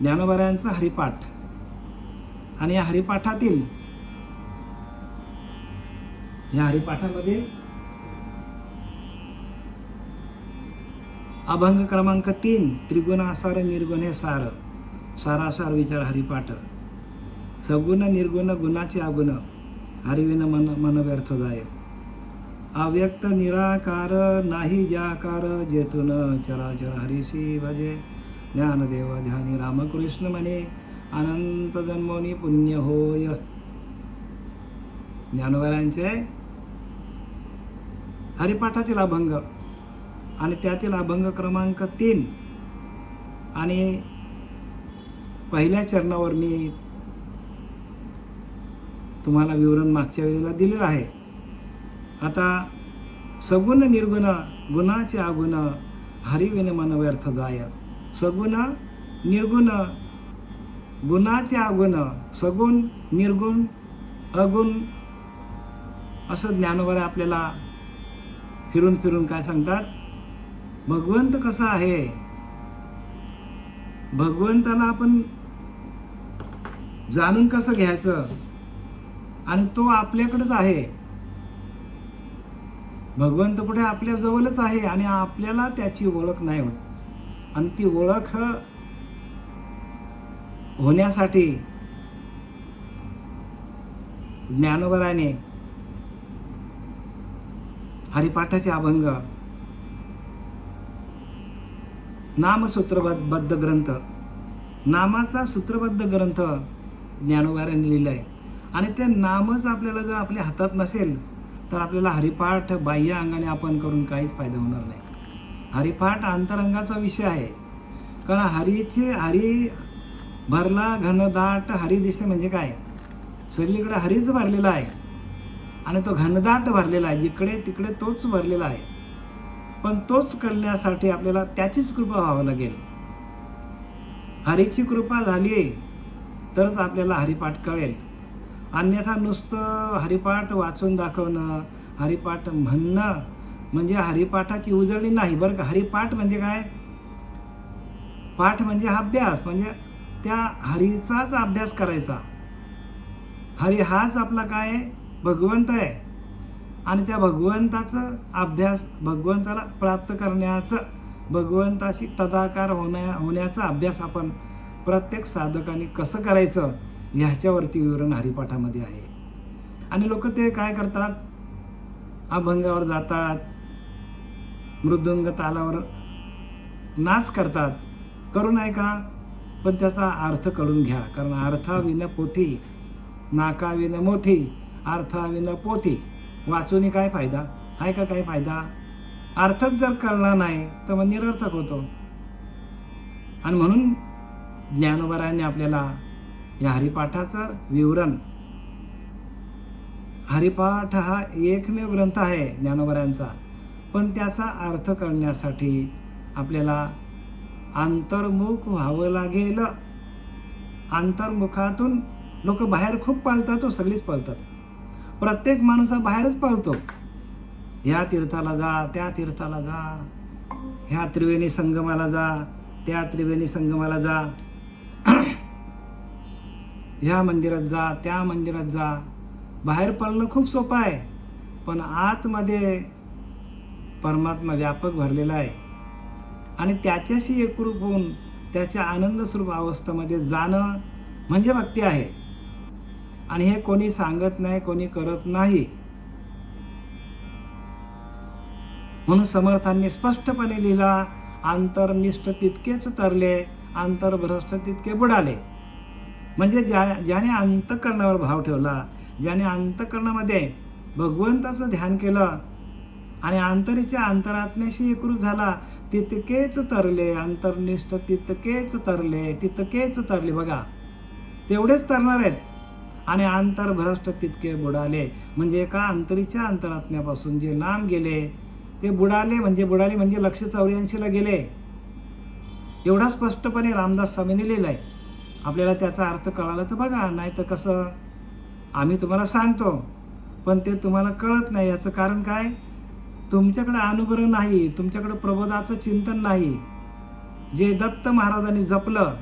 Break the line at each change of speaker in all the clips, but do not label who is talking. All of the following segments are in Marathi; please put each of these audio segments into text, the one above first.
ज्ञानोबारायांचा हरिपाठ. आणि या हरिपाठामध्ये अभंग क्रमांक 3 त्रिगुणासार निर्गुण हे सार, सारासार विचार हरिपाठ. सगुण निर्गुण गुणाचे अगुण, हरिविन मन व्यर्थ जाय. अव्यक्त निराकार नाही ज्याकार, जेतून चराचर हरिसी भजे. ज्ञानदेव ध्यानी रामकृष्ण म्हणे, अनंत जन्मोनी पुण्य होय. ज्ञानोबारायांचे हरिपाठातील अभंग आणि त्यातील अभंग क्रमांक 3 आणि पहिल्या चरणावर मी तुम्हाला विवरण मागच्या वेळेला दिलेलं आहे. आता सगुण निर्गुण गुणाचे अगुण, हरिविन मन व्यर्थ जाय. सगुण निर्गुण गुणाचे अगुण, सगुण निर्गुण अगुण, असं ज्ञानोबा आपल्याला फिरून फिरून काय सांगतात. भगवंत कसा आहे, भगवंताला आपण जाणून कसं घ्यायचं, आणि तो आपल्याकडेच आहे. भगवंत कुठे आपल्या जवळच आहे आणि आपल्याला त्याची ओळख नाही होत. आणि ती ओळख होण्यासाठी ज्ञानोबाराने हरिपाठाचे अभंग, नामसूत्रबद्ध ग्रंथ, नामाचा सूत्रबद्ध ग्रंथ ज्ञानोबाराने लिहिला आहे. आणि ते नामच आपल्याला जर आपल्या हातात नसेल तर आपल्याला हरिपाठ बाह्य अंगाने आपण करून काहीच फायदा होणार नाही. हरिपाठ अंतरंगाचा विषय आहे. कारण हरी भरला घनदाट, हरी दिसे म्हणजे काय, सगळीकडे हरीच भरलेला आहे आणि तो घनदाट भरलेला आहे, जिकडे तिकडे तोच भरलेला आहे. पण तोच करण्यासाठी आपल्याला त्याचीच कृपा व्हावं लागेल. हरीची कृपा झाली तरच आपल्याला हरिपाठ कळेल. अन्यथा नुसतं हरिपाठ वाचून दाखवणं, हरिपाठ म्हणणं म्हणजे हरिपाठाची उजळणी नाही बरं का. हरिपाठ म्हणजे काय, पाठ म्हणजे अभ्यास, म्हणजे त्या हरीचाच अभ्यास करायचा. हरी हाच आपला काय आहे, भगवंत आहे. आणि त्या भगवंताचं अभ्यास, भगवंताला प्राप्त करण्याचं, भगवंताशी तदाकार होण्याचा अभ्यास आपण प्रत्येक साधकाने कसं करायचं ह्याच्यावरती विवरण हरिपाठामध्ये आहे. आणि लोक ते काय करतात, अभंगावर जातात, मृदुंग तालावर नाच करतात. करू नाही का, पण त्याचा अर्थ कळून घ्या. कारण अर्थाविन पोथी, नाकाविन मोथी, अर्थाविन पोथी. वाचून काय फायदा आहे का, काही फायदा. अर्थच जर कळला नाही तर मग निरर्थक होतो. आणि म्हणून ज्ञानोबारायांनी आपल्याला या हरिपाठाचं विवरण, हरिपाठ हा एकमेव ग्रंथ आहे ज्ञानोबारायांचा, पण त्याचा अर्थ करण्यासाठी आपल्याला अंतर्मुख व्हावं लागेल. अंतर्मुखातून लोक बाहेर खूप पळतात, सगळीच पळतात. प्रत्येक माणूस हा बाहेरच पळतो. ह्या तीर्थाला जा, त्या तीर्थाला जा, ह्या त्रिवेणी संगमाला जा, त्या त्रिवेणी संगमाला जा, ह्या मंदिरात जा, त्या मंदिरात जा. बाहेर पळणं खूप सोपं आहे, पण आतमध्ये परमात्मा व्यापक भरलेला आहे. आणि त्याच्याशी एकरूप होऊन त्याच्या आनंदस्वरूप अवस्थेमध्ये जाणं म्हणजे भक्ती आहे. आणि हे कोणी सांगत नाही, कोणी करत नाही. म्हणून समर्थांनी स्पष्टपणे लिहिला, अंतर्निष्ठ तितकेच तरले, अंतर्भ्रष्ट तितके बुडाले. म्हणजे ज्याने अंतःकरणावर भाव ठेवला, ज्याने अंतःकरणामध्ये भगवंताचं ध्यान केलं आणि अंतरीच्या अंतरात्म्याशी एकरूप झाला, तितकेच तरले. अंतर्निष्ठ तितकेच तरले, तितकेच तरले. बघा, तेवढेच तरणार आहेत. आणि अंतर्भ्रष्ट तितके बुडाले. म्हणजे एका अंतरीच्या अंतरात्म्यापासून जे लांब गेले ते बुडाले. म्हणजे लक्ष 84ला गेले. एवढा स्पष्टपणे रामदास स्वामींनी लिहिलं आहे. आपल्याला त्याचा अर्थ कळाला तर बघा, नाही तर कसं आम्ही तुम्हाला सांगतो पण ते तुम्हाला कळत नाही. याचं कारण काय, तुमच्याकडे अनुग्रह नाही, तुमच्याकडे प्रबोधाचं चिंतन नाही. जे दत्त महाराजांनी जपलं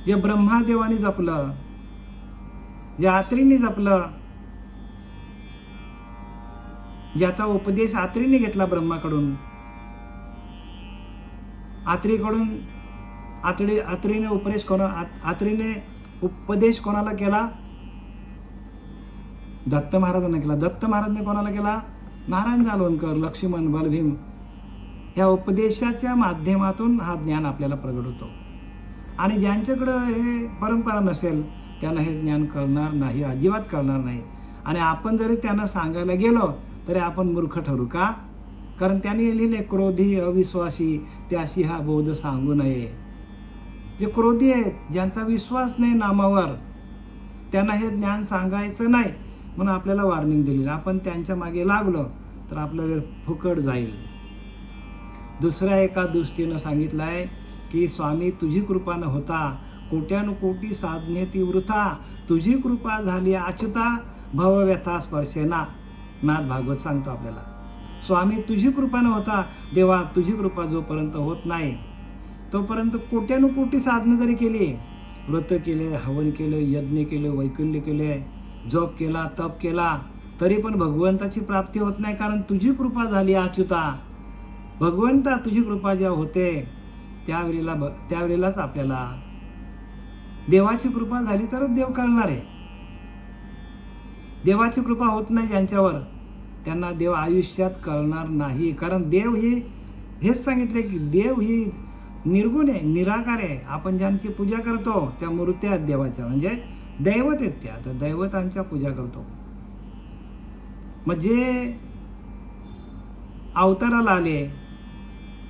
जे ब्रह्मादेवाने जपलं, जे आत्रींनी जपलं, ज्याचा उपदेश आत्रीने घेतला ब्रह्माकडून, आत्रीने उपदेश कोणाला केला? दत्त महाराजांना केला. दत्त महाराजांनी कोणाला केला? नारायण जालवणकर, लक्ष्मण, बलभीम या उपदेशाच्या माध्यमातून हा ज्ञान आपल्याला प्रगट होतो. आणि ज्यांच्याकडं हे परंपरा नसेल त्यांना हे ज्ञान कळणार नाही, अजिबात कळणार नाही. आणि आपण जरी त्यांना सांगायला गेलो तरी आपण मूर्ख ठरू. का? कारण त्यांनी लिहिले, क्रोधी अविश्वासी त्याशी हा बोध सांगू नये. जे क्रोधी आहेत, ज्यांचा विश्वास नाही नामावर, त्यांना हे ज्ञान सांगायचं नाही म्हणून आपल्याला वॉर्निंग दिली. आपण त्यांच्या मागे लागलो तर आपला वेळ फुकट जाईल. दुसऱ्या एका दृष्टीनं सांगितलं आहे की स्वामी तुझी कृपा न होता कोट्यानुकोटी साधने ती वृथा, तुझी कृपा झाली अच्युता भवव्यथा स्पर्शेना. नाथ भागवत सांगतो आपल्याला, स्वामी तुझी कृपा न होता, देवा तुझी कृपा जोपर्यंत होत नाही तोपर्यंत कोट्यानुकोटी साधने जरी केली, व्रत केले, हवन केलं, यज्ञ केले, वैकल्य केले, जप केला, तप केला, तरी पण भगवंताची प्राप्ती होत नाही. कारण तुझी कृपा झाली अच्युता. भगवंता तुझी कृपा जेव्हा होते त्यावेळेलाच आपल्याला देवाची कृपा झाली तरच देव कळणार आहे. देवाची कृपा होत नाही ज्यांच्यावर, त्यांना देव आयुष्यात कळणार नाही. कारण देव हेच सांगितले की देव ही निर्गुण आहे, निराकार आहे. आपण ज्यांची पूजा करतो त्या मूर्त्या आहेत देवाच्या, म्हणजे दैवत आहेत त्या, तर दैवतांच्या पूजा करतो. मग जे अवताराला आले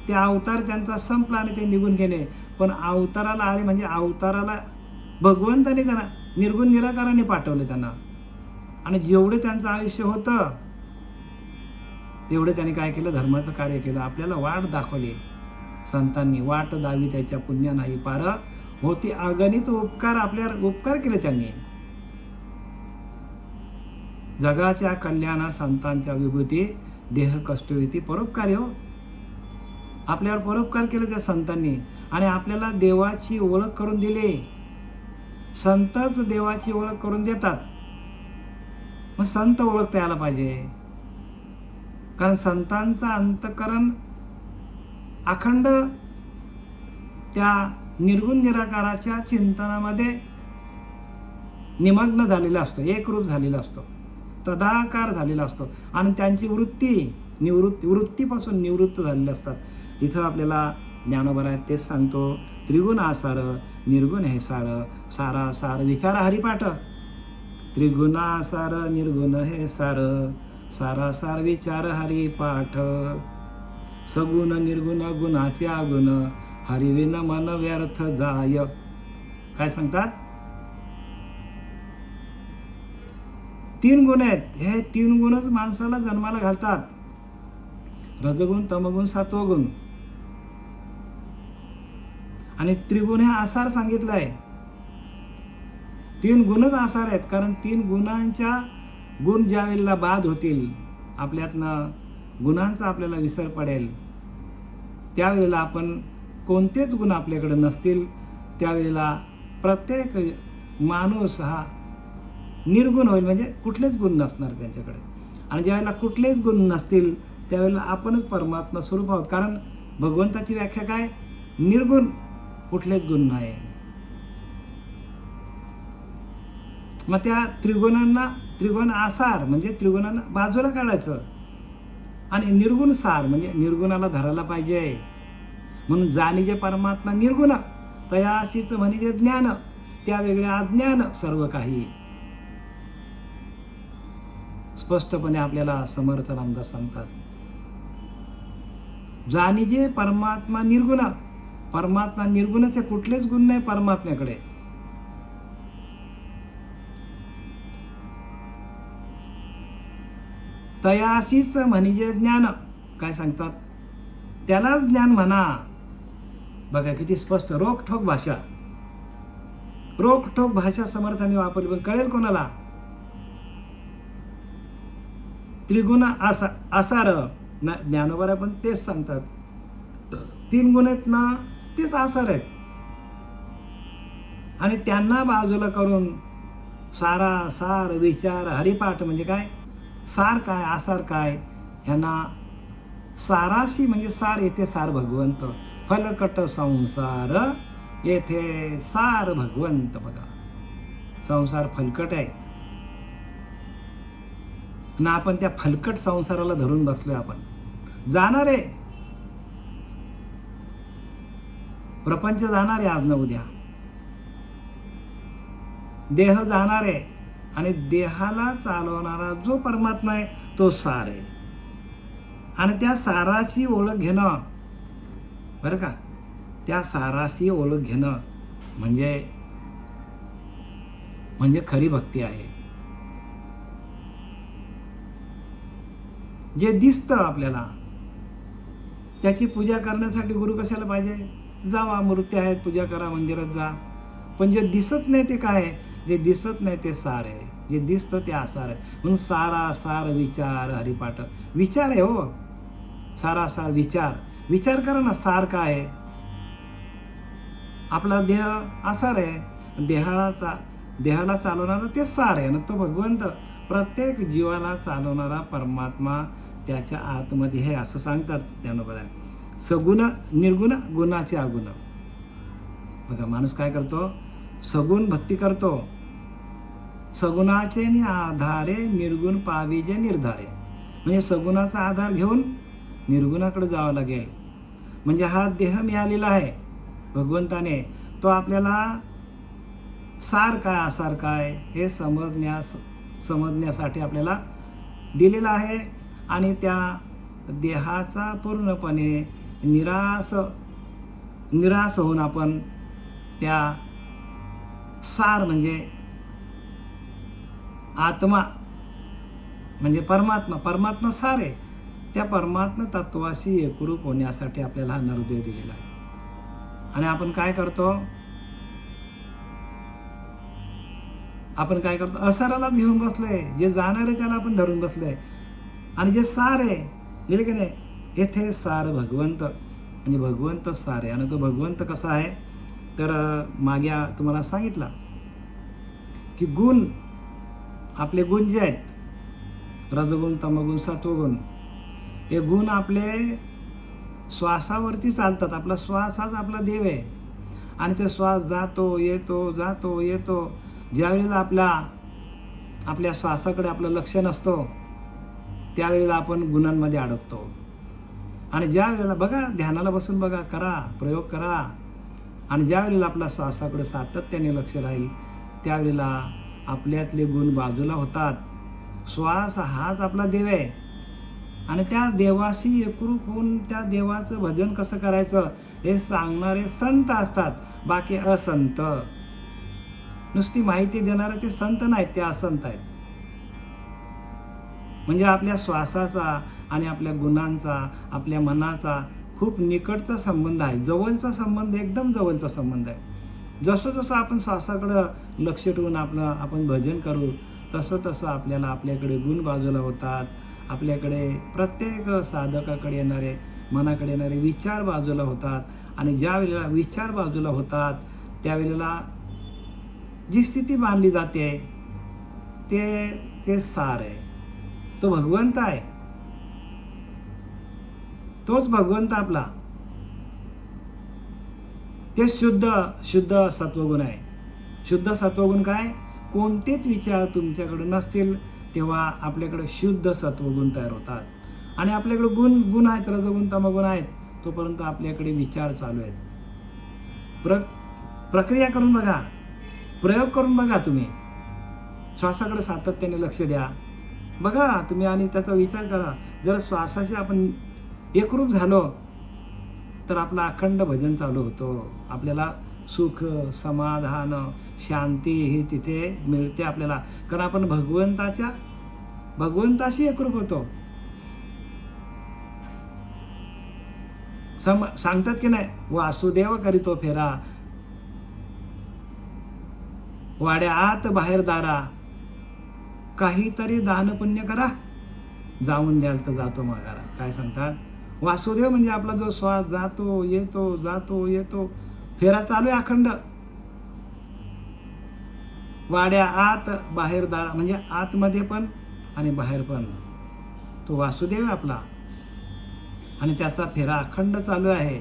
ते अवतार त्यांचा संपला आणि ते निघून गेले. पण अवताराला आले म्हणजे अवताराला भगवंताने त्यांना निर्गुण निराकाराने पाठवले त्यांना. आणि जेवढे त्यांचं आयुष्य होतं तेवढे त्यांनी काय केलं? धर्माचं कार्य केलं. आपल्याला वाट दाखवली संतांनी, वाट दावी त्याच्या पुण्य नाही पार, होती अगणित उपकार, आपल्यावर उपकार केले त्यांनी. जगाच्या कल्याणा संतांच्या विभूती, देह कष्टविती परोपकारी हो. आपल्यावर परोपकार केले त्या संतांनी आणि आपल्याला देवाची ओळख करून दिली. संतच देवाची ओळख करून देतात. मग संत ओळखता यायला पाहिजे, कारण संतांचं अंतःकरण अखंड त्या निर्गुण निराकाराच्या चिंतनामध्ये निमग्न झालेला असतो, एकरूप झालेला असतो, तदाकार झालेला असतो. आणि त्यांची वृत्तीपासून निवृत्त झालेले असतात. इथं आपल्याला ज्ञानोबा आहेत तेच सांगतो, त्रिगुण आसार निर्गुण हे सार, सारा सार विचार हरिपाठ. त्रिगुणासार निर्गुण हे सार, सारा सार विचार हरिपाठ. सगुण निर्गुण गुणाचे आगुण, हरिविन मन व्यर्थ जाय. काय सांगतात? 3 गुण आहेत. हे 3 गुणच माणसाला जन्माला घालतात. रजगुण, तमगुण, सत्वगुण. आणि त्रिगुण हे आसार सांगितलं आहे. 3 गुणच आसार आहेत. कारण 3 गुणांच्या गुण ज्या वेळेला बाद होतील, आपल्यातनं गुणांचा आपल्याला विसर पडेल, त्यावेळेला आपण कोणतेच गुण आपल्याकडे नसतील, त्यावेळेला प्रत्येक माणूस हा निर्गुण होईल, म्हणजे कुठलेच गुण नसणार त्यांच्याकडे. आणि ज्यावेळेला कुठलेच गुण नसतील त्यावेळेला आपणच परमात्मा स्वरूप आहोत. कारण भगवंताची व्याख्या काय? निर्गुण, कुठलेच गुण नाही. मग त्या त्रिगुण आसार म्हणजे त्रिगुणांना बाजूला काढायचं आणि निर्गुण सार म्हणजे निर्गुणाला धरायला पाहिजे. म्हणून जाणीजे परमात्मा निर्गुण, तयाशीच म्हणजे ज्ञान, त्या वेगळ्या अज्ञान सर्व काही. स्पष्टपणे आपल्याला समर्थ रामदास सांगतात, जाणीजे परमात्मा निर्गुण. परमात्मा निर्गुणच आहे, कुठलेच गुण नाही परमात्म्याकडे. तयाशीच म्हणजे ज्ञान. काय सांगतात? त्यालाच ज्ञान म्हणा. बघा किती स्पष्ट, रोखठोक भाषा. रोखठोक भाषा समर्थाने वापरली, पण कळेल कोणाला? त्रिगुण आसार ज्ञानोबा पण तेच सांगतात. 3 गुण आहेत ना, तेच आसार आहेत. आणि त्यांना बाजूला करून सारा सार विचार हरिपाठ म्हणजे काय, सार काय आसार काय, ह्यांना साराशी म्हणजे सार येथे सार भगवंत, फलकट संसार येथे सार भगवंत. बघा संसार फलकट आहे ना, आपण त्या फलकट संसाराला धरून बसलोय. आपण जाणार आहे, प्रपंच जाणार आहे आज न उद्या, देह जाणार आहे आणि देहाला चालवणारा जो परमात्मा आहे तो सार आहे. आणि त्या साराची ओळख घेणं बरं का, त्या साराशी ओळख घेणं म्हणजे खरी भक्ती आहे. जे दिसतं आपल्याला त्याची पूजा करण्यासाठी गुरु कशाला पाहिजे, जावा मूर्ती आहेत पूजा करा, मंदिरात जा. पण जे दिसत नाही ते काय आहे, जे दिसत नाही ते सार आहे, जे दिसतं ते आसार आहे. म्हणून सारा सार विचार हरिपाठ, विचार आहे हो, सारा सार विचार. विचार करा ना, सार काय आहे, आपला देह आसार आहे, देहाला चालवणारा ते सार आहे ना, तो भगवंत. प्रत्येक जीवाला चालवणारा परमात्मा त्याच्या आतमध्ये आहे असं सांगतात ज्ञानोबा. सगुण निर्गुण गुणाचे अगुण. बघा माणूस काय करतो, सगुण भक्ती करतो, सगुणाचे आधारे निर्गुण पाविजे निर्धारे. म्हणजे सगुणाचा आधार घेऊन निर्गुणाकडे जावं लागेल. म्हणजे हा देह मिळालेला आहे भगवंताने, तो आपल्याला सार काय आसार काय हे समजण्यासाठी आपल्याला दिलेला आहे. आणि त्या देहाचा पूर्णपणे निराश होऊन आपण त्या सार म्हणजे आत्मा म्हणजे परमात्मा सार आहे, त्या परमात्मा तत्वाशी एकरूप होण्यासाठी आपल्याला हा नरदेह दिलेला आहे. आणि आपण काय करतो, असाराला घेऊन बसलोय, जे जाणार आहे त्याला आपण धरून बसलोय. आणि जे सार आहे लिहिले की नाही, येथे सार भगवंत, म्हणजे भगवंत सार आहे. आणि तो भगवंत कसा आहे तर मागे तुम्हाला सांगितलं की गुण, आपले गुण जे आहेत रजगुण तमगुण सत्वगुण, हे गुण आपले श्वासावरती चालतात. आपला श्वास हाच आपला देव आहे. आणि ते श्वास जातो येतो. ज्यावेळेला आपल्या श्वासाकडे आपलं लक्ष नसतो त्यावेळेला आपण गुणांमध्ये अडकतो. आणि ज्या वेळेला बघा, ध्यानाला बसून बघा, करा, प्रयोग करा. आणि ज्या वेळेला आपल्या श्वासाकडे सातत्याने लक्ष राहील त्यावेळेला आपल्यातले गुण बाजूला होतात. श्वास हाच आपला देव आहे. आणि त्या देवाशी एकरूप होऊन त्या देवाचं भजन कसं करायचं हे सांगणारे संत असतात. बाकी असंत, नुसती माहिती देणारे ते संत नाहीत, ते असंत आहेत. म्हणजे आपल्या श्वासाचा आणि आपल्या गुणांचा, आपल्या मनाचा खूप निकटचा संबंध आहे, जवळचा संबंध, एकदम जवळचा संबंध आहे. जसं आपण श्वासाकडं लक्ष ठेवून आपण भजन करू तसं आपल्याकडे गुण बाजूला होतात. आपल्याकडे प्रत्येक साधकाकडे येणारे, मनाकडे येणारे विचार बाजूला होतात. आणि ज्या वेळेला विचार बाजूला होतात त्यावेळेला जी स्थिती मानली जाते ते सार आहे, तो भगवंत आहे. तोच भगवंत आपला, ते शुद्ध सत्वगुण आहे. शुद्ध सत्वगुण काय, कोणतेच विचार तुमच्याकडे नसतील तेव्हा आपल्याकडे शुद्ध सत्वगुण तयार होतात. आणि आपल्याकडे गुण आहेत, रजगुण तमगुण आहेत, तोपर्यंत आपल्याकडे विचार चालू आहेत. प्रक्रिया करून बघा, प्रयोग करून बघा. तुम्ही श्वासाकडे सातत्याने लक्ष द्या, बघा तुम्ही, आणि त्याचा विचार करा. जर श्वासाशी आपण एकरूप झालो तर आपलं अखंड भजन चालू होतो. आपल्याला सुख, समाधान, शांती ही तिथे मिळते आपल्याला, कारण आपण भगवंताशी एकरूप होतो. सांगतात की नाही, वासुदेव करीतो फेरा, वाड्या आत बाहेर दारा, काहीतरी दान पुण्य करा, जाऊन द्याल तर जातो माघारा. काय सांगतात, वासुदेव म्हणजे आपला जो श्वास जातो येतो, फेरा चालू आहे अखंड. वाड्या आत बाहेर दार, म्हणजे आतमध्ये पण आणि बाहेर पण तो वासुदेव आहे आपला, आणि त्याचा फेरा अखंड चालू आहे.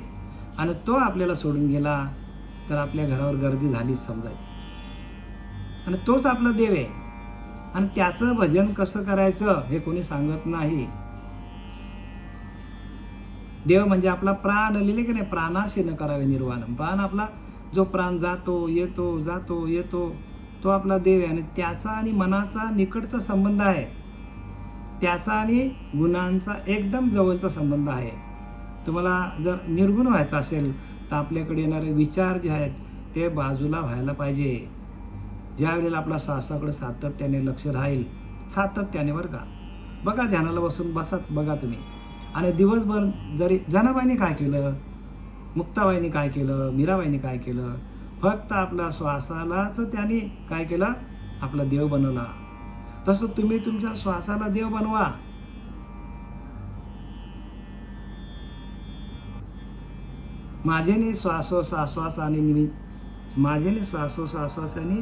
आणि तो आपल्याला सोडून गेला तर आपल्या घरावर गर्दी झालीच समजायची. आणि तोच आपला देव आहे. आणि त्याचं भजन कसं करायचं हे कोणी सांगत नाही. देव म्हणजे आपला प्राण, लिहिले की नाही, प्राणाशी न करावे निर्वाण. प्राण आपला, जो प्राण जातो येतो जातो येतो, तो आपला देव आहे. आणि त्याचा आणि मनाचा निकटचा संबंध आहे. त्याचा आणि गुणांचा एकदम जवळचा संबंध आहे. तुम्हाला जर निर्गुण व्हायचं असेल तर आपल्याकडे येणारे विचार जे आहेत ते बाजूला व्हायला पाहिजे. ज्या वेळेला आपला श्वासाकडे सातत्याने लक्ष राहील, सातत्याने, बरं का, बघा, ध्यानाला बसून बसत बघा तुम्ही. आणि दिवसभर जरी जनाबाईंनी काय केलं, मुक्ताबाईंनी काय केलं, मीराबाईंनी काय केलं, फक्त आपल्या श्वासालाच त्याने काय केलं, आपला देव बनवला. तसं तुम्ही तुमच्या श्वासाला देव बनवा. माझेने श्वासोश्वासाने माझेने श्वासोश्वासाने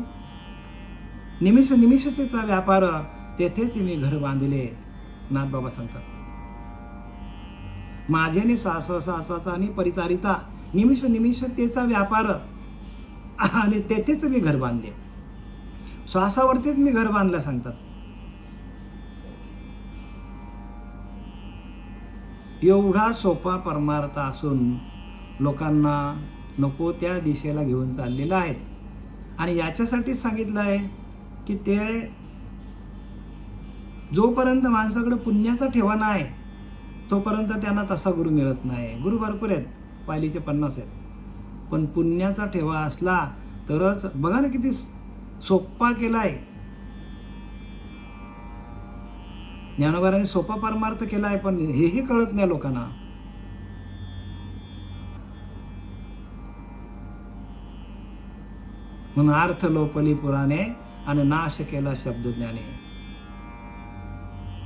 निमिष निमिषतेचा व्यापार, तेथेच मी घर बांधले, नाथबाबा सांगतात. माझेने श्वासोश्वासाचा आणि परिचारिता, निमिष निमिषतेचा व्यापार, आणि तेथेच मी घर बांधले. श्वासावरतीच मी घर बांधलं सांगतात. एवढा सोपा परमार्थ असून लोकांना नको त्या दिशेला घेऊन चाललेलं आहेत. आणि याच्यासाठीच सांगितलं आहे की ते जोपर्यंत माणसाकडे पुण्याचा ठेवा नाही तोपर्यंत त्यांना तसा गुरु मिळत नाही. गुरु भरपूर आहेत, पायलीचे 50 आहेत, पण पुण्याचा ठेवा असला तरच. बघा ना किती सोपा केलाय ज्ञानोबारांनी, सोपा परमार्थ केलाय, पण हेही कळत नाही लोकांना. म्हणून अर्थ लोपली पुराणे आणि नाश केला शब्द ज्ञाने.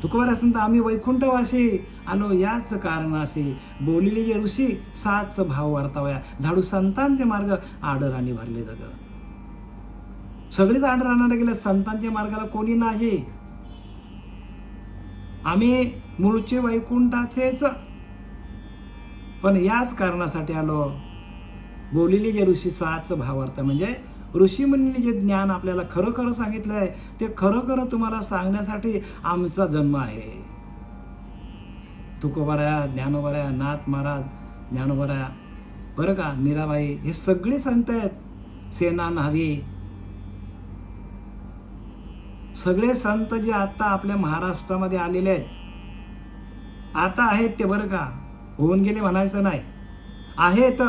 तुकोबारांत आम्ही वैकुंठवासी आलो याच कारणाशी, बोलिले जे ऋषी साच भाव वर्तावया, झाडू संतांचे मार्ग आडराने भरले जग. सगळीच आडरानाला गेले, संतांच्या मार्गाला कोणी नाही. आम्ही मूळचे वैकुंठाचेच, पण याच कारणासाठी आलो. बोलिले जे ऋषी साच भावार्थ, म्हणजे ऋषीमुनींनी जे ज्ञान आपल्याला खरं खरं सांगितलं आहे ते खरं खरं तुम्हाला सांगण्यासाठी आमचा जन्म आहे. तुकोबाराया, ज्ञानोबाराया, नाथ महाराज, ज्ञानोबाराया, बरं का, मीराबाई, हे सगळे संत आहेत. सेना न्हावी, सगळे संत जे आता आपल्या महाराष्ट्रामध्ये आलेले आहेत, आता आहेत ते, बरं का, होऊन गेले म्हणायचं नाही, आहेत.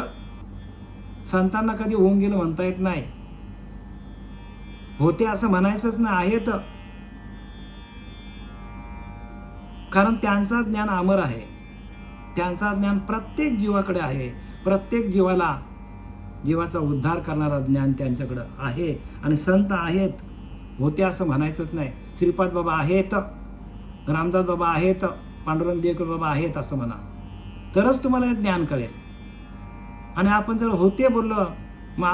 संतांना कधी होऊन गेलं म्हणता येत नाही, होते असं म्हणायचंच नाही, आहेत. कारण त्यांचा ज्ञान अमर आहे, त्यांचा ज्ञान प्रत्येक जीवाकडे आहे. प्रत्येक जीवाचा उद्धार करणारा ज्ञान त्यांच्याकडं आहे. आणि संत आहेत, होते असं म्हणायचंच नाही. श्रीपाद बाबा आहेत, रामदास बाबा आहेत, पांडुरंग देवकर बाबा आहेत असं म्हणा, तरच तुम्हाला हे ज्ञान कळेल. आणि आपण जर होते बोललो मग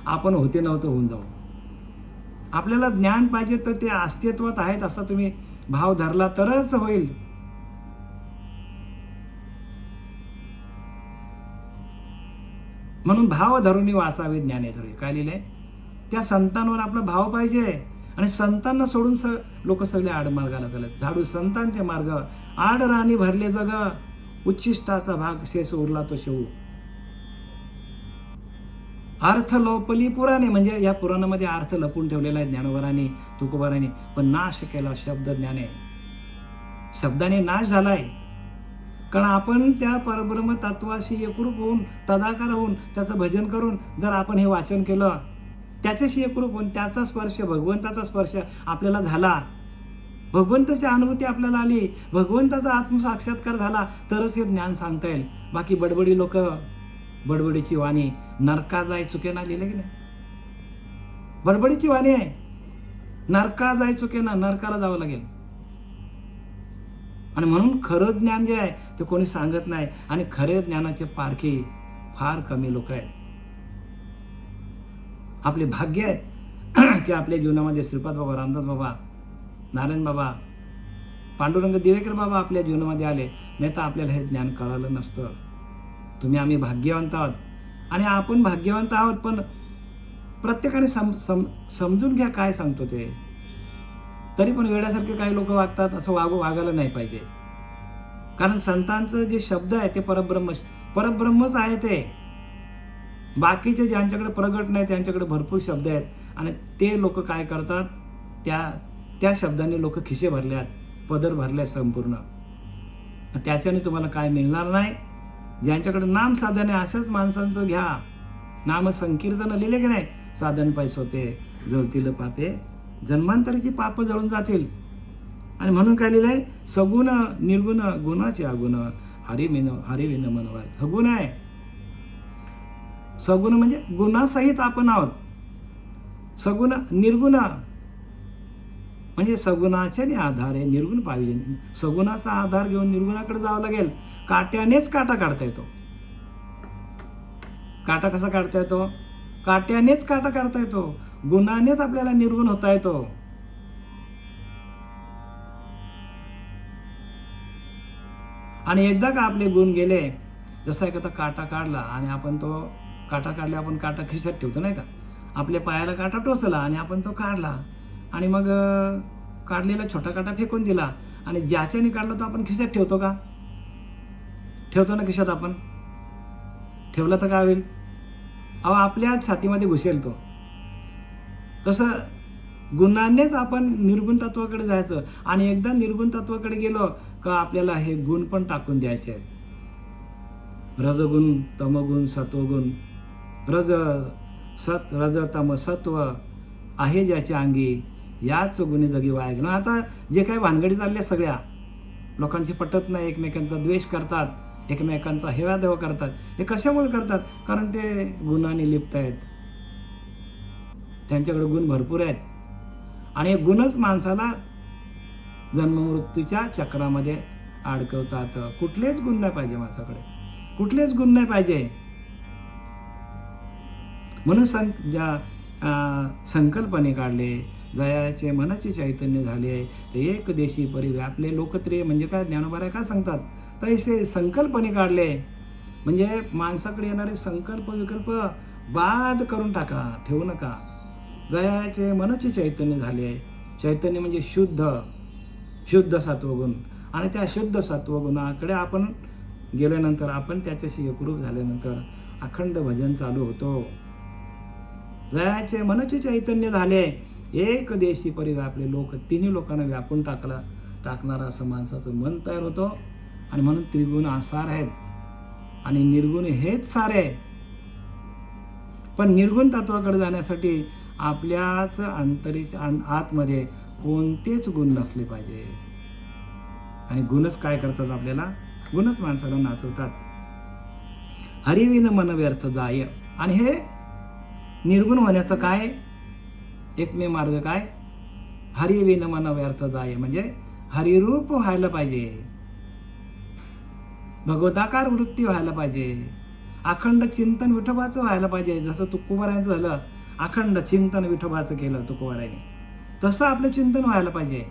आपण होते नव्हतं होऊन जाऊ. आपल्याला ज्ञान पाहिजे तर ते अस्तित्वात आहेत असा तुम्ही भाव धरला तरच होईल. म्हणून भाव धरून वाचावे ज्ञाने धरून. काय लिहिलंय, त्या संतांवर आपला भाव पाहिजे. आणि संतांना सोडून लोक सगळे आडमार्गाला चालत. झाडू संतांचे मार्ग आडराणी भरले जग, उच्छिष्टाचा भाग शेष उरला तो शेवू. अर्थ लोपली पुराणे, म्हणजे या पुराणामध्ये अर्थ लपून ठेवलेला आहे ज्ञानोबारांनी, तुकोबारांनी, पण नाश केला शब्द ज्ञाने. शब्दाने नाश झालाय. कारण आपण त्या परब्रह्म तत्वाशी एकरूप होऊन, तदाकार होऊन, त्याचं भजन करून जर आपण हे वाचन केलं, त्याच्याशी एकरूप होऊन त्याचा स्पर्श, भगवंताचा स्पर्श आपल्याला झाला, भगवंताची अनुभूती आपल्याला आली, भगवंताचा आत्मसाक्षात्कार झाला, तरच हे ज्ञान सांगता येईल. बाकी बडबडी लोक, बडबडीची वाणी नरका जाय चुकेना, लिहिलं की नाही, बडबडीची वाणी आहे, नरका जाय चुकेना, नरकाला जावं लागेल. आणि म्हणून खरं ज्ञान जे आहे ते कोणी सांगत नाही. आणि खरे ज्ञानाचे पारखे फार कमी लोक आहेत. आपले भाग्य आहेत की आपल्या जीवनामध्ये श्रीपाद बाबा, रामदास बाबा, नारायण बाबा, पांडुरंग दिवेकर बाबा आपल्या जीवनामध्ये आले, नाही तर आपल्याला हे ज्ञान कळालं नसतं. आम्ही भाग्यवंत आहोत आणि आपण भाग्यवंत आहोत, पण प्रत्येकाने समजून घ्या काय सांगतो ते. तरी पण वेड्यासारखे काही लोक वागतात, असं वागायला नाही पाहिजे. कारण संतांचं जे शब्द आहे ते परब्रह्मच आहे. ते बाकीचे ज्यांच्याकडे प्रगट नाही त्यांच्याकडे भरपूर शब्द आहेत आणि ते लोक काय करतात, त्या शब्दांनी लोक खिसे भरल्यात, पदर भरले संपूर्ण. त्याच्याने तुम्हाला काय मिळणार नाही. ज्यांच्याकडे नाम साधन आहे अशाच माणसांचं घ्या. नाम संकीर्तन लिहिले की नाही, साधन पाय सोपे जळतील पापे, जन्मांतरीची पाप जळून जातील. आणि म्हणून काय लिहिलंय, सगुण निर्गुण गुणाचे अगुण, हरिविन मन वाय. सगुण आहे, सगुण म्हणजे गुणासहित आपण आहोत. सगुण निर्गुण म्हणजे सगुणाचे आधार आहे, निर्गुण पाहिजे. सगुणाचा आधार घेऊन निर्गुणाकडे जावं लागेल. काट्यानेच काटा काढता येतो. काटा कसा काढता येतो? काट्यानेच काटा काढता येतो. गुणानेच आपल्याला निर्गुण होता येतो. आणि एकदा का आपले गुण गेले, जसा एखादा काटा काढला आणि आपण तो काटा काढला, आपण काटा खिशात ठेवतो नाही का, आपल्या पायाला काटा टोचला आणि आपण तो काढला आणि मग काढलेला छोटा काटा फेकून दिला आणि ज्याच्याने काढला तो आपण खिशात ठेवतो का? ठेवतो ना खिशात आपण. ठेवला तर काय होईल? आपल्या छातीमध्ये घुसेल तो. तसं गुणांनीच आपण निर्गुण तत्वाकडे जायचं आणि एकदा निर्गुण तत्वाकडे गेलो का आपल्याला हे गुण पण टाकून द्यायचे आहेत. रजगुण, तमगुण, सत्वगुण. रज तम सत्व आहे ज्याच्या अंगी, याच गुणी जगी वाया गेलं. आता जे काही भानगडी चालल्या सगळ्या, लोकांची पटत नाही, एकमेकांचा द्वेष करतात, एकमेकांचा हेवादेवा करतात. हे कशामुळे करतात? कारण ते गुणाने लिप्त आहेत. त्यांच्याकडे गुण भरपूर आहेत आणि हे गुणच माणसाला जन्ममृत्यूच्या चक्रामध्ये अडकवतात. कुठलेच गुण नाही पाहिजे माणसाकडे, कुठलेच गुण नाही पाहिजे. म्हणून संकल्पने काढले, जयाचे मनाचे चैतन्य झाले, ते एक देशी परी व्यापले. लोकत्रिय म्हणजे काय? ज्ञानोबा काय सांगतात, तैसे संकल्पने काढले म्हणजे माणसाकडे येणारे संकल्प विकल्प बाद करून टाका, ठेवू नका. जयाचे मनाचे चैतन्य झाले. चैतन्य म्हणजे शुद्ध सत्वगुण. आणि त्या शुद्ध सत्वगुणाकडे आपण गेल्यानंतर, आपण त्याच्याशी एकरूप झाल्यानंतर अखंड भजन चालू होतो. जयाचे मनाचे चैतन्य झाले, एक देशी परी व्यापले. तिन्ही लोकांना व्यापून टाकणारा असं माणसाचं मन तयार होतं. आणि म्हणून त्रिगुण आसार आहेत आणि निर्गुण हेच सारे. पण निर्गुण तत्वाकडे जाण्यासाठी आपल्याच आतमध्ये कोणतेच गुण नसले पाहिजे. आणि गुणच काय करतात आपल्याला? गुणच माणसाला नाचवतात. हरिविन मन व्यर्थ जाय. आणि हे निर्गुण होण्याचं काय एकमेव मार्ग काय? हरिविन मन व्यर्थ जाय म्हणजे हरिरूप व्हायला पाहिजे, भगवताकार वृत्ती व्हायला पाहिजे, अखंड चिंतन विठोबाचं व्हायला पाहिजे. जसं तुकोबारायांचं झालं, अखंड चिंतन विठोबाचं केलं तुकोबारायाने, तसं आपलं चिंतन व्हायला पाहिजे.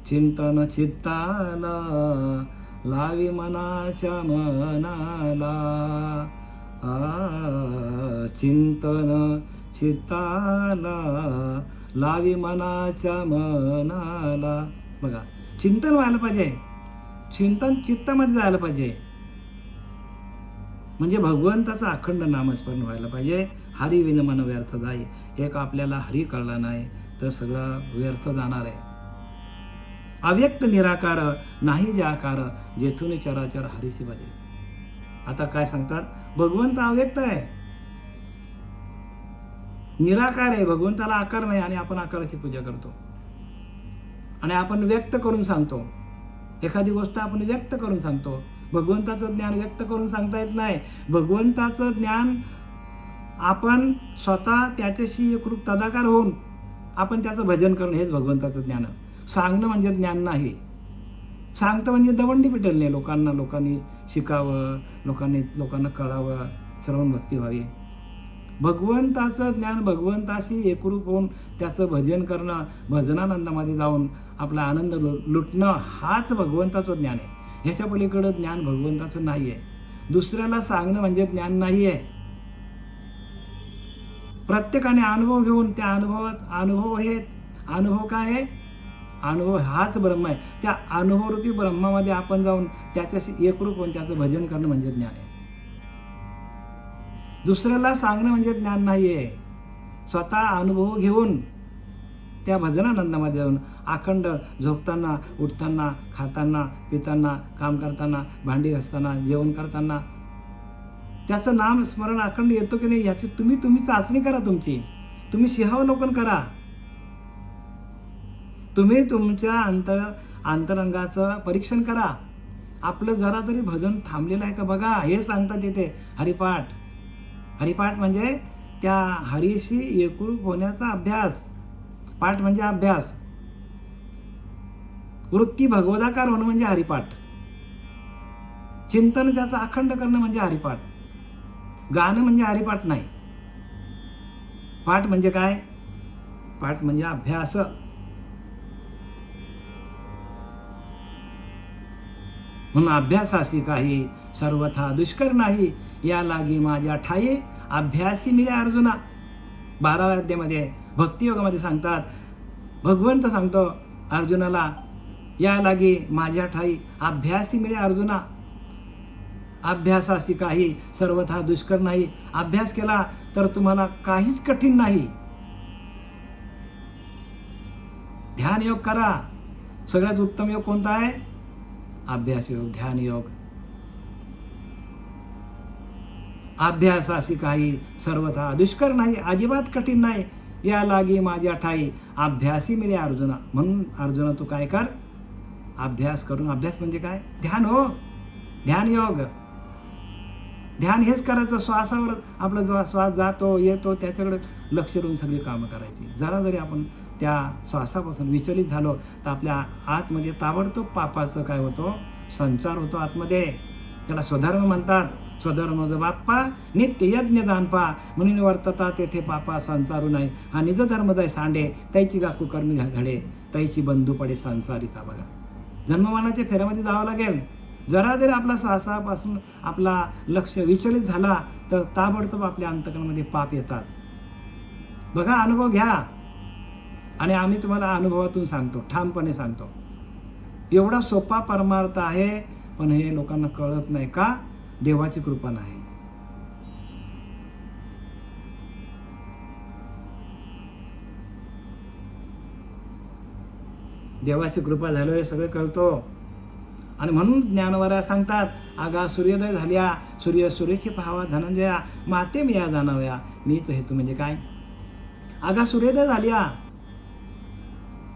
चिंतन चित्ताला लावी मनाच्या मनाला, चिंतन चित्ताला लावी मनाच्या मनाला. बघा, चिंतन व्हायला पाहिजे, चिंतन चित्तामध्ये जायला पाहिजे. म्हणजे भगवंताचं अखंड नामस्मरण व्हायला पाहिजे. हरी विन मन व्यर्थ जाई. एक आपल्याला हरी कळला नाही तर सगळं व्यर्थ जाणार आहे. अव्यक्त निराकार नाही जे आकार, जेथून चराचर हरीसी बाजे. आता काय सांगतात? भगवंत अव्यक्त आहे, निराकार आहे. भगवंताला आकार नाही आणि आपण आकाराची पूजा करतो आणि आपण व्यक्त करून सांगतो. एखादी गोष्ट आपण व्यक्त करून सांगतो. भगवंताचं ज्ञान व्यक्त करून सांगता येत नाही. भगवंताचं ज्ञान आपण स्वतः त्याच्याशी एकरूप तदाकार होऊन आपण त्याचं भजन करणं हेच भगवंताचं ज्ञान. सांगणं म्हणजे ज्ञान नाही. सांगतं म्हणजे दवंडी पिटलणे. लोकांनी शिकावं, लोकांना कळावं. श्रवण भक्ती व्हावी. भगवंताचं ज्ञान, भगवंताशी एकरूप होऊन त्याचं भजन करणं, भजनानंदामध्ये जाऊन आपला आनंद लुटणं, हाच भगवंताचं ज्ञान आहे. ह्याच्या पलीकडं ज्ञान भगवंताचं नाही आहे. दुसऱ्याला सांगणं म्हणजे ज्ञान नाही आहे. प्रत्येकाने अनुभव घेऊन त्या अनुभव काय आहे? अनुभव हाच ब्रह्म आहे. त्या अनुभवरूपी ब्रह्मामध्ये आपण जाऊन त्याच्याशी एकरूप होऊन त्याचं भजन करणं म्हणजे ज्ञान आहे. दुसऱ्याला सांगणं म्हणजे ज्ञान नाही आहे. स्वतः अनुभव घेऊन त्या भजनानंदामध्ये जाऊन अखंड झोपताना, उठताना, खाताना, पिताना, काम करताना, भांडी घासताना, जेवण करताना त्याचं नाम स्मरण अखंड येतो की नाही याची तुम्ही चाचणी करा. तुम्ही सिंहावलोकन करा. तुम्ही तुमच्या अंतरंगाचं परीक्षण करा. आपलं जरा तरी भजन थांबलेलं आहे का बघा. हे सांगतात तिथे हरिपाठ म्हणजे त्या हरीशी एकरूप होण्याचा अभ्यास. पाठ म्हणजे अभ्यास. वृत्ती भगवदाकार होणं म्हणजे हरिपाठ. चिंतन त्याचं अखंड करणं म्हणजे हरिपाठ. गाणं म्हणजे हरिपाठ नाही. पाठ म्हणजे काय? पाठ म्हणजे अभ्यास. म्हणून अभ्यासासी काही सर्वथा दुष्कर नाही, या लागी माझ्या ठाई अभ्यासी मिले अर्जुना. 12व्या अध्यायामध्ये भक्तियोगामध्ये सांगतात, भगवंत सांगतो अर्जुनाला, या लागी माझ्या ठाई अभ्यासी मिले अर्जुना. अभ्यासासी काही सर्वथा दुष्कर नाही. अभ्यास केला तर तुम्हाला काहीच कठीण नाही. ध्यान योग करा. सगळ्यात उत्तम योग कोणता आहे? अभ्यास योग, ध्यान योग. अभ्यासासी काही सर्वथा दुष्कर नाही, अजिबात कठीण नाही. या लागी माझ्या ठाई अभ्यासी मिले अर्जुना. म्हणून अर्जुना तू काय कर? अभ्यास करून. अभ्यास म्हणजे काय? ध्यान हो, ध्यान योग. ध्यान हेच करायचं. श्वासावर आपला जो श्वास जातो येतो त्याच्याकडे लक्ष देऊन सगळी कामं करायची. जरा जरी आपण त्या श्वासापासून विचलित झालो तर आपल्या आतमध्ये ताबडतोब पापाचं काय होतो? संचार होतो आतमध्ये. त्याला स्वधर्म म्हणतात. स्वधर्म बाप्पा नित्य यज्ञ जाणपा, म्हणून वर्तता तेथे पापा संचारू नाही. हा निज धर्मदय सांडे, त्याची गाकू कर्मी घडे, त्याची बंधू पडे संसारिका. बघा, जन्ममानाच्या फेऱ्यामध्ये जावं लागेल. जरा जरी आपला श्वासापासून आपला लक्ष विचलित झाला तर ताबडतोब आपल्या अंतकरणामध्ये पाप येतात. बघा, अनुभव घ्या. आणि आम्ही तुम्हाला अनुभवातून सांगतो, ठामपणे सांगतो. एवढा सोपा परमार्थ आहे, पण हे लोकांना कळत नाही. का? देवाची कृपा नाही. देवाची कृपा झाल्यावर सगळं कळतो. आणि म्हणून ज्ञानवऱ्या सांगतात, आगा सूर्योदय झाल्या, सूर्याची पाहावा धनंजया, माते मी या जाणाव्या. मीच हेतू म्हणजे काय? आगा सूर्योदय झाल्या.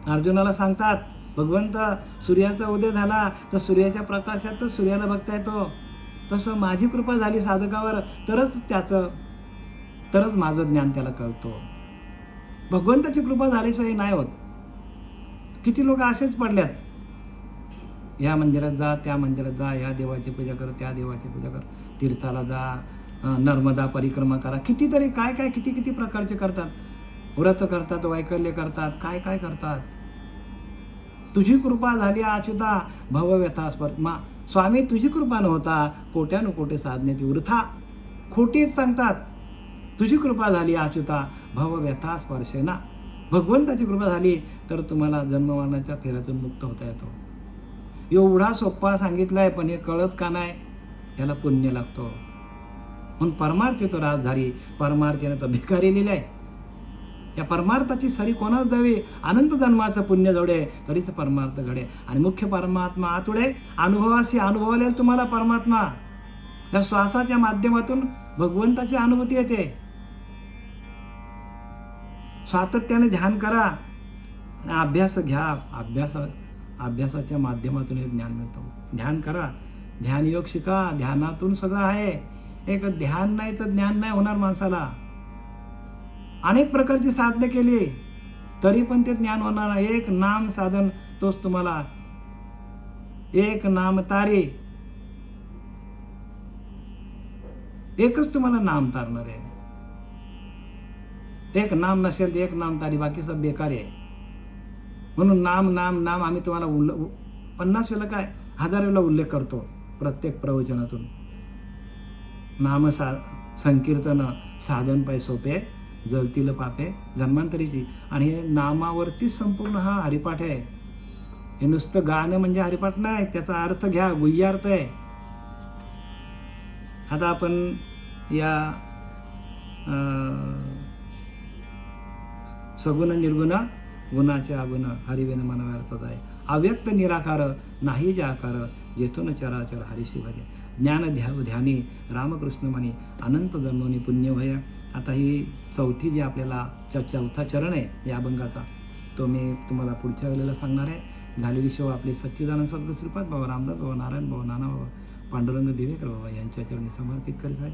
अर्जुनाला सांगतात, भगवंत सूर्याचा उदय झाला तर सूर्याच्या प्रकाशातच सूर्याला बघता येतो. तसं माझी कृपा झाली साधकावर तरच माझं ज्ञान त्याला कळतो. भगवंताची कृपा झाल्याशिवाय नाही होत. किती लोक असेच पडल्यात, या मंदिरात जा, त्या मंदिरात जा, या देवाची पूजा कर, त्या देवाची पूजा कर, तीर्थाला जा, नर्मदा परिक्रमा करा, कितीतरी काय किती प्रकारचे करतात. व्रत करतात, वैकल्य करतात, काय करतात. तुझी कृपा झाली अच्युता, भवव्यथा स्पर्मा. स्वामी तुझी कृपा नव्हता, कोट्यानुकोटी साधने ती वृथा. खोटीच सांगतात. तुझी कृपा झाली अच्युता, भवव्यथा स्पर्शेना. भगवंताची कृपा झाली तर तुम्हाला जन्ममरणाच्या फेऱ्यातून मुक्त होता येतो. एवढा सोपा सांगितलाय, पण हे कळत का नाही? याला पुण्य लागतो. म्हणून परमार्थ तो राजधारी, परमार्थाने तो भिकारी लिहिलाय. या परमार्थाची सरी कोणाच द्यावी? अनंत जन्माचं पुण्य जोडे तरीच परमार्थ घडे. आणि मुख्य परमात्मा आतुडे, अनुभवाशी अनुभवले तुम्हाला परमात्मा. या श्वासाच्या माध्यमातून भगवंताची अनुभूती येते. सातत्याने ध्यान करा आणि अभ्यास घ्या. अभ्यासाच्या माध्यमातून हे ज्ञान मिळतं. ध्यान करा, ध्यान योग शिका. ध्यानातून सगळं आहे. एक ध्यान नाही तर ज्ञान नाही होणार माणसाला. अनेक प्रकारची साधने केली तरी पण ते ज्ञान होणार नाही. एक नाम साधन, तोच तुम्हाला एक नाम तारे. एकच तुम्हाला नाम तारणार आहे. एक नाम नसेल तर एक नाम तारी, बाकी सब बेकार आहे. म्हणून नाम नाम नाम आम्ही तुम्हाला 50 वेळा काय 1000 वेळा उल्लेख करतो प्रत्येक प्रवचनातून. नाम संकीर्तन साधन पाय सोपे, जळतील पापे जन्मांतरीची. आणि हे नामावरतीच संपूर्ण हा हरिपाठ आहे. हे नुसतं गाणं म्हणजे हरिपाठ नाही, त्याचा अर्थ घ्या, गुह्यार्थ आहे. आता आपण या सगुण निर्गुण गुणाचे अगुण हरिविन मनव्यर्थच आहे. अव्यक्त निराकार नाही जे आकार, जेथून चराचर हरिशी भजे. ज्ञान ध्यानी रामकृष्ण म्हणी, अनंत जन्मोनी पुण्य भय. आता ही चौथी जी आपल्याला चौथा चरण आहे या अभंगाचा, तो मी तुम्हाला पुढच्या वेळेला सांगणार आहे. झालेली सेवा आपले सच्चिदानंद सद्गुरू श्रीपाद बाबा रामदास बाबा नारायण बाबा नाना बाबा पांडुरंग दिवेकर बाबा यांच्या चरणी समर्पित करीत आहे.